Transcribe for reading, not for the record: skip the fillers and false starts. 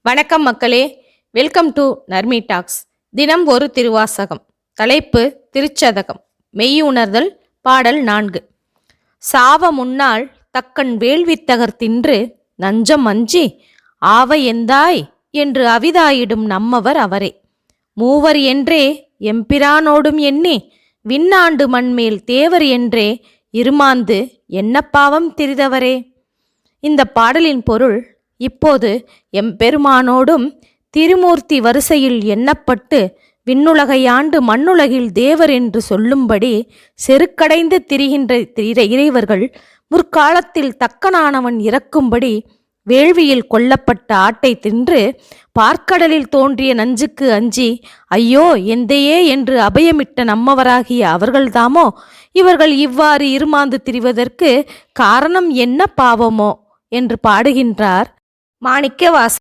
வணக்கம் மக்களே, welcome to Narmi tax. தினம் ஒரு திருவாசகம். தலைப்பு திருச்சதகம். மெய்யுணர்தல். பாடல் 4. சாவ முன்னால் தக்கன் வேள்வித்தகர் தின்று நஞ்சம் அஞ்சி ஆவ எந்தாய் என்று அவிதாயிடும் நம்மவர் அவரே. மூவர் என்றே எம்பிரானோடும் எண்ணி விண்ணாண்டு மண்மேல் தேவர் என்றே இருமாந்து என்ன பாவம் திரிதவரே. இந்த பாடலின் பொருள்: இப்போது எம்பெருமானோடும் திருமூர்த்தி வரிசையில் எண்ணப்பட்டு விண்ணுலகையாண்டு மண்ணுலகில் தேவர் என்று சொல்லும்படி செருக்கடைந்து திரிகின்ற இறைவர்கள் முற்காலத்தில் தக்கனானவன் இறக்கும்படி வேள்வியில் கொல்லப்பட்ட ஆட்டை தின்று பார்க்கடலில் தோன்றிய நஞ்சுக்கு அஞ்சி ஐயோ எந்தையே என்று அபயமிட்ட நம்மவராகிய அவர்கள்தாமோ இவர்கள் இவ்வாறு இருமாந்து திரிவதற்கு காரணம் என்ன பாவமோ என்று பாடுகின்றார் மாணிக்கவாசகர்.